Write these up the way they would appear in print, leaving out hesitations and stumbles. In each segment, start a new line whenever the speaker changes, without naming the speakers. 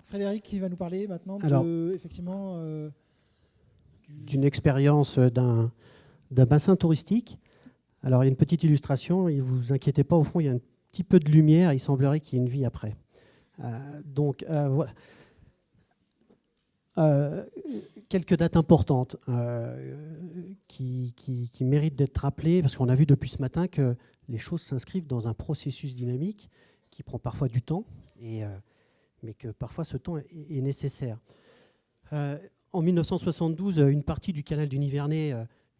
Frédéric qui va nous parler maintenant effectivement,
d'une expérience d'un bassin touristique. Alors, il y a une petite illustration. Ne vous inquiétez pas, au fond, il y a un petit peu de lumière. Il semblerait qu'il y ait une vie après. Voilà. Quelques dates importantes qui méritent d'être rappelées, parce qu'on a vu depuis ce matin que les choses s'inscrivent dans un processus dynamique qui prend parfois du temps, mais que parfois ce temps est nécessaire. En 1972, une partie du canal du Nivernais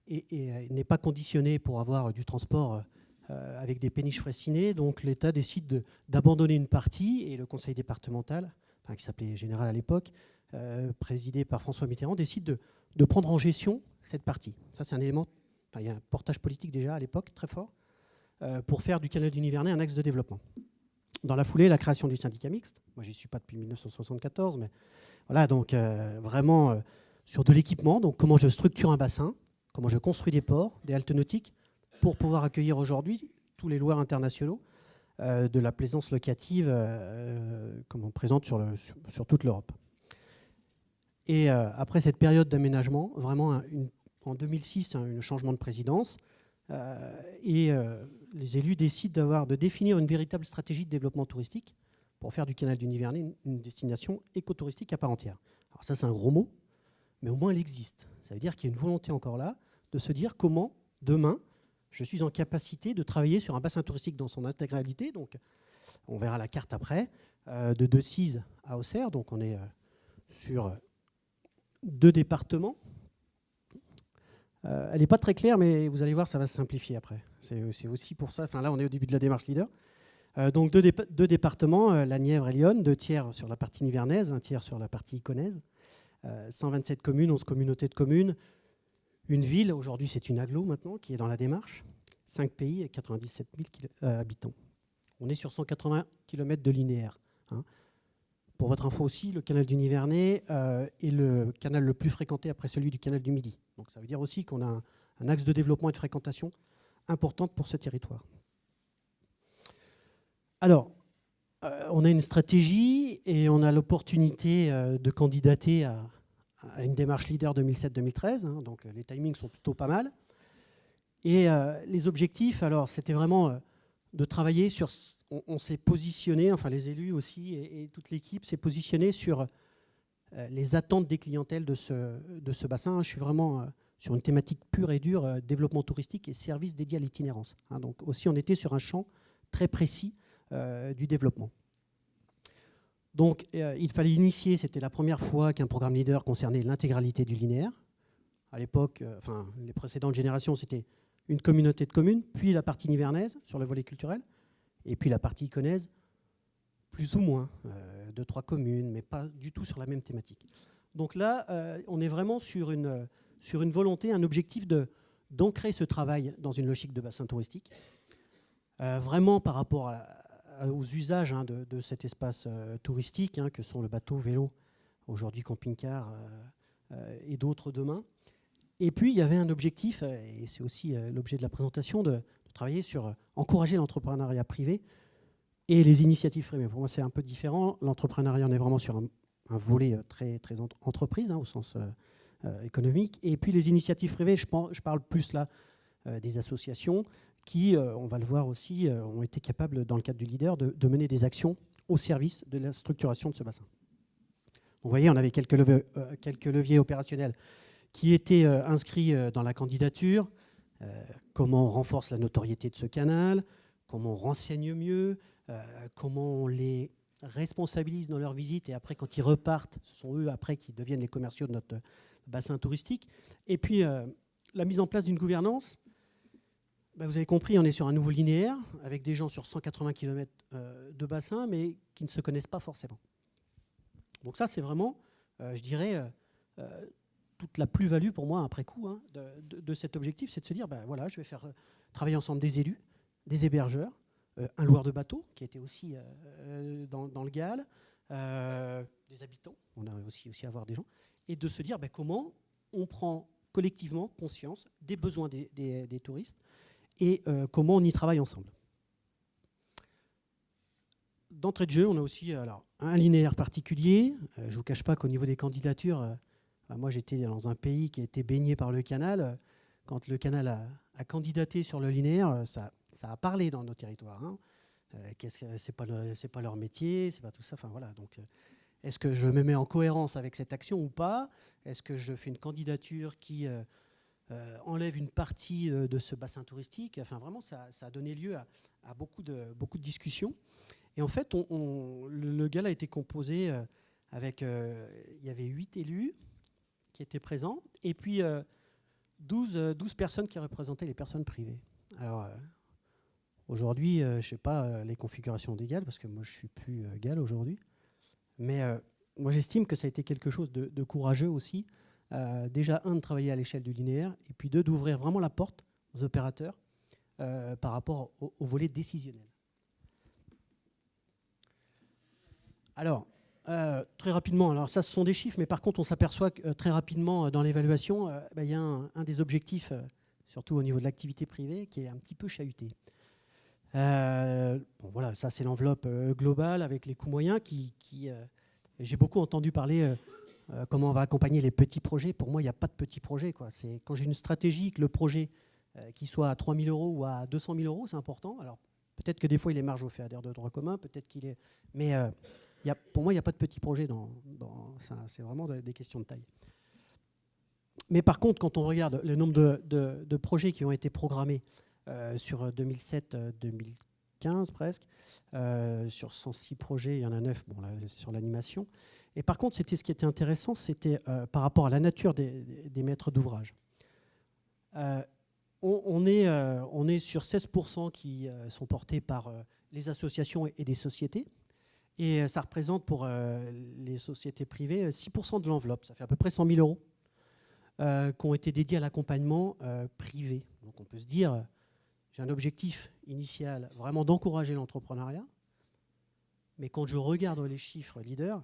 n'est pas conditionnée pour avoir du transport avec des péniches fraissinées, donc l'État décide d'abandonner une partie, et le conseil départemental, qui s'appelait Général à l'époque, présidé par François Mitterrand, décide de prendre en gestion cette partie. Ça, c'est un élément. Il y a un portage politique déjà à l'époque très fort pour faire du canal du Nivernais un axe de développement. Dans la foulée, la création du syndicat mixte. Moi, j'y suis pas depuis 1974, mais voilà, donc vraiment sur de l'équipement. Donc, comment je structure un bassin, comment je construis des ports, des haltes nautiques pour pouvoir accueillir aujourd'hui tous les loueurs internationaux de la plaisance locative comme on présente sur toute l'Europe. Et après cette période d'aménagement, vraiment en 2006, un changement de présidence, les élus décident de définir une véritable stratégie de développement touristique pour faire du canal du Nivernais une destination écotouristique à part entière. Alors ça, c'est un gros mot, mais au moins elle existe. Ça veut dire qu'il y a une volonté encore là de se dire comment, demain, je suis en capacité de travailler sur un bassin touristique dans son intégralité. Donc, on verra la carte après, de Decize à Auxerre. Donc, on est sur 2 départements. Elle n'est pas très claire, mais vous allez voir, ça va se simplifier après. C'est aussi pour ça. Enfin, là, on est au début de la démarche leader. Donc, deux départements, la Nièvre et l'Yonne, 2 tiers sur la partie nivernaise, 1 tiers sur la partie iconaise. 127 communes, 11 communautés de communes. Une ville, aujourd'hui c'est une agglo maintenant, qui est dans la démarche. 5 pays et 97 000 habitants. On est sur 180 km de linéaire. Pour votre info aussi, le canal du Nivernais est le canal le plus fréquenté après celui du canal du Midi. Donc ça veut dire aussi qu'on a un axe de développement et de fréquentation importante pour ce territoire. Alors, on a une stratégie et on a l'opportunité de candidater à une démarche leader 2007-2013. Donc les timings sont plutôt pas mal. Et les objectifs, alors c'était vraiment de travailler sur... On s'est positionné, enfin les élus aussi et toute l'équipe s'est positionnée sur les attentes des clientèles de ce bassin. Je suis vraiment sur une thématique pure et dure, développement touristique et services dédiés à l'itinérance. Donc aussi on était sur un champ très précis du développement. Donc il fallait initier, c'était la première fois qu'un programme leader concernait l'intégralité du linéaire. À l'époque, les précédentes générations, c'était une communauté de communes, puis la partie nivernaise sur le volet culturel, et puis la partie iconaise, plus ou moins, 2-3 communes, mais pas du tout sur la même thématique. Donc là, on est vraiment sur une volonté, un objectif d'ancrer ce travail dans une logique de bassin touristique, vraiment par rapport aux usages de cet espace touristique, que sont le bateau, vélo, aujourd'hui camping-car et d'autres demain. Et puis, il y avait un objectif, et c'est aussi l'objet de la présentation, de travailler sur encourager l'entrepreneuriat privé et les initiatives privées. Pour moi, c'est un peu différent. L'entrepreneuriat, on est vraiment sur un volet très, très entreprise, au sens économique. Et puis, les initiatives privées, je parle plus là des associations qui, on va le voir aussi, ont été capables, dans le cadre du leader, de mener des actions au service de la structuration de ce bassin. Donc, vous voyez, on avait quelques leviers opérationnels qui était inscrit dans la candidature, comment on renforce la notoriété de ce canal, comment on renseigne mieux, comment on les responsabilise dans leur visite, et après, quand ils repartent, ce sont eux, après, qui deviennent les commerciaux de notre bassin touristique. Et puis, la mise en place d'une gouvernance. Vous avez compris, on est sur un nouveau linéaire, avec des gens sur 180 km de bassin, mais qui ne se connaissent pas forcément. Donc ça, c'est vraiment, je dirais... toute la plus-value pour moi après coup de cet objectif, c'est de se dire, voilà, je vais faire travailler ensemble des élus, des hébergeurs, un loueur de bateau qui était aussi dans le GAL, des habitants, on a aussi à voir des gens, et de se dire comment on prend collectivement conscience des besoins des touristes et comment on y travaille ensemble. d'entrée de jeu, on a aussi un linéaire particulier. Je ne vous cache pas qu'au niveau des candidatures, moi j'étais dans un pays qui a été baigné par le canal. Quand le canal a candidaté sur le linéaire, ça a parlé dans nos territoires. Hein. C'est pas leur métier, c'est pas tout ça. Enfin voilà. Donc, est-ce que je me mets en cohérence avec cette action ou pas? Est-ce que je fais une candidature qui enlève une partie de ce bassin touristique? Enfin vraiment, ça a donné lieu à beaucoup de discussions. Et en fait, le GAL a été composé avec, il y avait 8 élus qui étaient présents, et puis 12 personnes qui représentaient les personnes privées. Alors, aujourd'hui, je ne sais pas les configurations des GAL, parce que moi, je ne suis plus GAL aujourd'hui. Mais moi, j'estime que ça a été quelque chose de courageux aussi. Déjà, de travailler à l'échelle du linéaire, et puis d'ouvrir vraiment la porte aux opérateurs par rapport au volet décisionnel. Alors, très rapidement, alors ça, ce sont des chiffres, mais par contre, on s'aperçoit que très rapidement, dans l'évaluation, il y a un des objectifs, surtout au niveau de l'activité privée, qui est un petit peu chahuté. Bon, voilà, ça, c'est l'enveloppe globale avec les coûts moyens j'ai beaucoup entendu parler comment on va accompagner les petits projets. Pour moi, il n'y a pas de petits projets, quoi. C'est quand j'ai une stratégie, que le projet, qu'il soit à 3 000 € ou à 200 000 €, c'est important. Alors, peut-être que des fois, il est marge au FEADER de droit commun, peut-être qu'il est... Mais pour moi, il n'y a pas de petits projets dans ça. C'est vraiment des questions de taille. Mais par contre, quand on regarde le nombre de projets qui ont été programmés sur 2007-2015 presque, sur 106 projets, il y en a 9 bon, là, sur l'animation. Et par contre, ce qui était intéressant, c'était par rapport à la nature des maîtres d'ouvrage. On est sur 16% qui sont portés par les associations et des sociétés. Et ça représente pour les sociétés privées 6% de l'enveloppe. Ça fait à peu près 100 000 € qui ont été dédiés à l'accompagnement privé. Donc on peut se dire, j'ai un objectif initial vraiment d'encourager l'entrepreneuriat. Mais quand je regarde les chiffres leaders,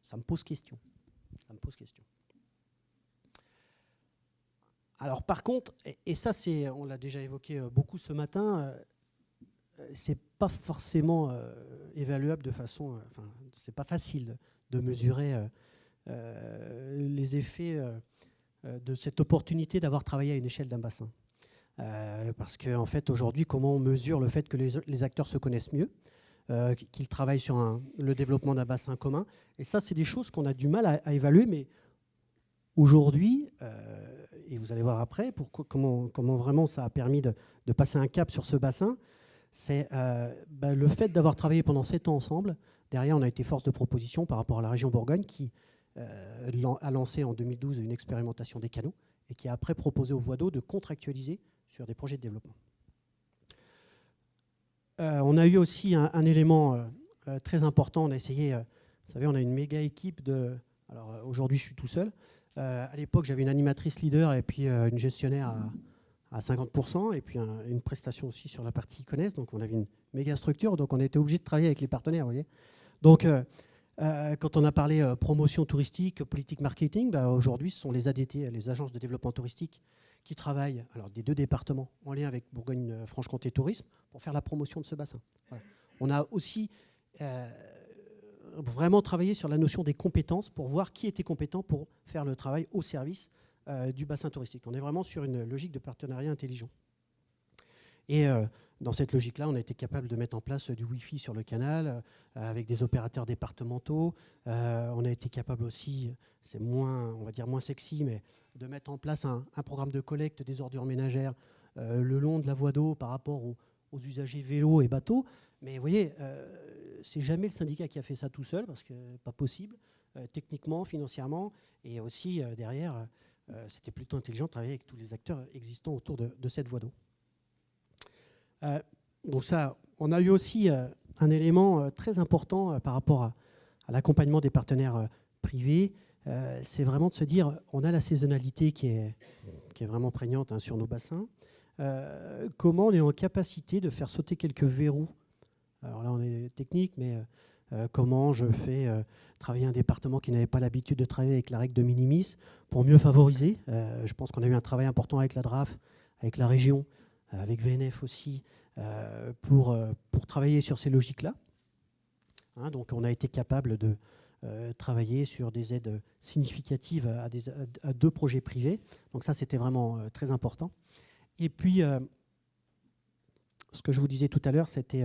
ça me pose question. Ça me pose question. Alors par contre, et ça on l'a déjà évoqué beaucoup ce matin, c'est pas forcément évaluable de façon... Enfin, c'est pas facile de mesurer les effets de cette opportunité d'avoir travaillé à une échelle d'un bassin. Parce qu'en fait, aujourd'hui, comment on mesure le fait que les acteurs se connaissent mieux, qu'ils travaillent sur le développement d'un bassin commun. Et ça, c'est des choses qu'on a du mal à évaluer, mais aujourd'hui, et vous allez voir après, comment vraiment ça a permis de passer un cap sur ce bassin, c'est le fait d'avoir travaillé pendant 7 ans ensemble. Derrière, on a été force de proposition par rapport à la région Bourgogne qui a lancé en 2012 une expérimentation des canaux et qui a après proposé aux voies d'eau de contractualiser sur des projets de développement. On a eu aussi un élément très important. On a essayé, vous savez, on a une méga équipe de... Alors aujourd'hui, je suis tout seul. À l'époque, j'avais une animatrice leader et puis une gestionnaire à 50%, et puis une prestation aussi sur la partie connaisse. Donc on avait une méga structure, donc on était obligé de travailler avec les partenaires, vous voyez. Donc quand on a parlé promotion touristique, politique marketing, aujourd'hui ce sont les ADT, les agences de développement touristique, qui travaillent alors, des 2 départements en lien avec Bourgogne-Franche-Comté Tourisme pour faire la promotion de ce bassin. Voilà. On a aussi vraiment travaillé sur la notion des compétences pour voir qui était compétent pour faire le travail au service du bassin touristique. On est vraiment sur une logique de partenariat intelligent. Et dans cette logique-là, on a été capable de mettre en place du Wi-Fi sur le canal avec des opérateurs départementaux. On a été capable aussi, c'est moins, on va dire moins sexy, mais de mettre en place un programme de collecte des ordures ménagères le long de la voie d'eau par rapport aux usagers vélos et bateaux. Mais vous voyez, c'est jamais le syndicat qui a fait ça tout seul, parce que pas possible, techniquement, financièrement, et aussi derrière, c'était plutôt intelligent de travailler avec tous les acteurs existants autour de cette voie d'eau. Donc ça, on a eu aussi un élément très important par rapport à l'accompagnement des partenaires privés. C'est vraiment de se dire, on a la saisonnalité qui est vraiment prégnante sur nos bassins. Comment on est en capacité de faire sauter quelques verrous? Alors là, on est technique, mais comment je fais travailler un département qui n'avait pas l'habitude de travailler avec la règle de minimis pour mieux favoriser. Je pense qu'on a eu un travail important avec la DRAF, avec la région, avec VNF aussi, pour travailler sur ces logiques-là. hein. Donc on a été capable de travailler sur des aides significatives à 2 projets privés. Donc ça, c'était vraiment très important. Et puis, ce que je vous disais tout à l'heure, c'était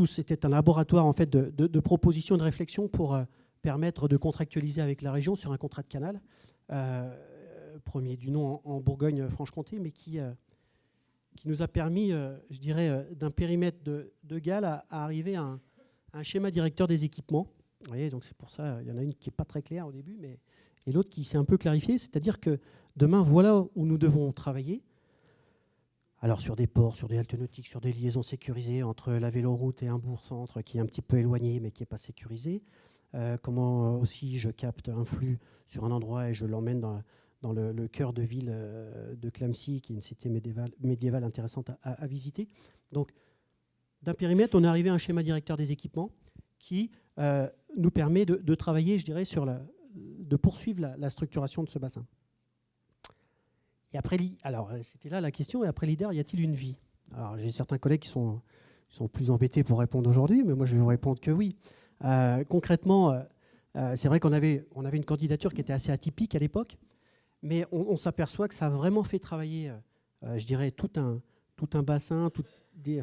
c'était un laboratoire en fait, de propositions et de réflexion pour permettre de contractualiser avec la région sur un contrat de canal, premier du nom en Bourgogne-Franche-Comté, mais qui nous a permis, je dirais, d'un périmètre de Galles à arriver à un schéma directeur des équipements. Vous voyez, donc c'est pour ça, il y en a une qui n'est pas très claire au début, et l'autre qui s'est un peu clarifiée, c'est-à-dire que demain, voilà où nous devons travailler. Alors sur des ports, sur des haltes nautiques, sur des liaisons sécurisées entre la véloroute et un bourg-centre qui est un petit peu éloigné mais qui n'est pas sécurisé. Comment aussi je capte un flux sur un endroit et je l'emmène dans le cœur de ville de Clamecy, qui est une cité médiévale intéressante à visiter. Donc d'un périmètre, on est arrivé à un schéma directeur des équipements qui nous permet de travailler, je dirais, de poursuivre la structuration de ce bassin. Et après, alors c'était là la question, et après l'IDER, y a-t-il une vie? Alors j'ai certains collègues qui sont plus embêtés pour répondre aujourd'hui, mais moi je vais vous répondre que oui. Concrètement, c'est vrai qu'on avait une candidature qui était assez atypique à l'époque, mais on s'aperçoit que ça a vraiment fait travailler, je dirais, tout un bassin,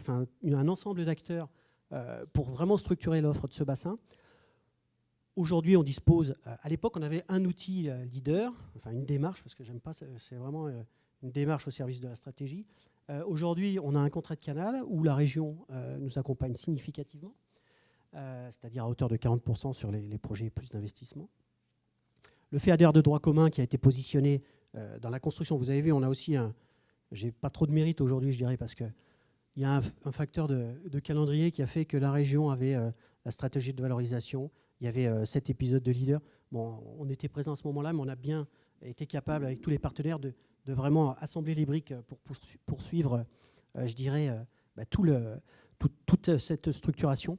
un ensemble d'acteurs pour vraiment structurer l'offre de ce bassin. Aujourd'hui, on dispose, à l'époque, on avait un outil leader, enfin une démarche, parce que j'aime pas, c'est vraiment une démarche au service de la stratégie. Aujourd'hui, on a un contrat de canal où la région nous accompagne significativement, c'est-à-dire à hauteur de 40% sur les projets plus d'investissement. Le FEADER de droit commun qui a été positionné dans la construction, vous avez vu, on a aussi j'ai pas trop de mérite aujourd'hui, je dirais, parce qu'il y a un facteur de calendrier qui a fait que la région avait la stratégie de valorisation. Il y avait 7 épisodes de leader. Bon, on était présents à ce moment-là, mais on a bien été capable, avec tous les partenaires, de vraiment assembler les briques pour poursuivre, je dirais, toute cette structuration.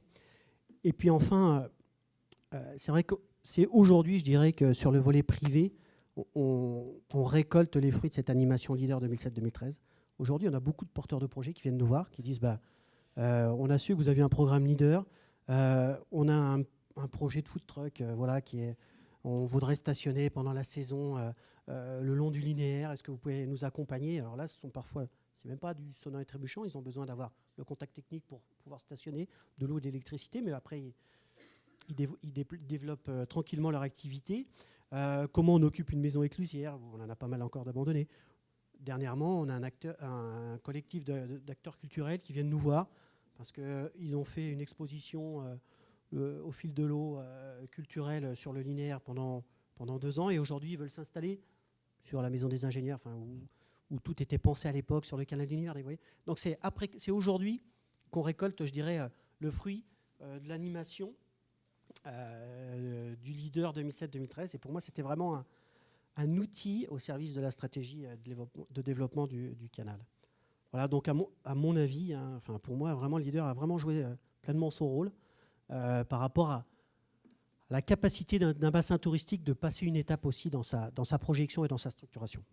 Et puis enfin, c'est vrai que c'est aujourd'hui, je dirais, que sur le volet privé, on récolte les fruits de cette animation leader 2007-2013. Aujourd'hui, on a beaucoup de porteurs de projets qui viennent nous voir, qui disent on a su que vous aviez un programme leader, on a un projet de food truck, voilà, on voudrait stationner pendant la saison le long du linéaire. Est-ce que vous pouvez nous accompagner? Alors là, c'est même pas du sonnant et trébuchant. Ils ont besoin d'avoir le contact technique pour pouvoir stationner, de l'eau et de l'électricité, mais après, ils développent tranquillement leur activité. Comment on occupe une maison éclusière? On en a pas mal encore d'abandonnés. Dernièrement, on a un collectif d'acteurs culturels qui viennent nous voir parce qu'ils ont fait une exposition au fil de l'eau culturelle sur le linéaire pendant 2 ans, et aujourd'hui ils veulent s'installer sur la maison des ingénieurs, où tout était pensé à l'époque sur le canal linéaire. Donc c'est aujourd'hui qu'on récolte, je dirais, le fruit de l'animation du leader 2007-2013, et pour moi c'était vraiment un outil au service de la stratégie de développement du canal. Voilà, donc à mon avis, pour moi, vraiment, le leader a vraiment joué pleinement son rôle par rapport à la capacité d'un bassin touristique de passer une étape aussi dans sa projection et dans sa structuration.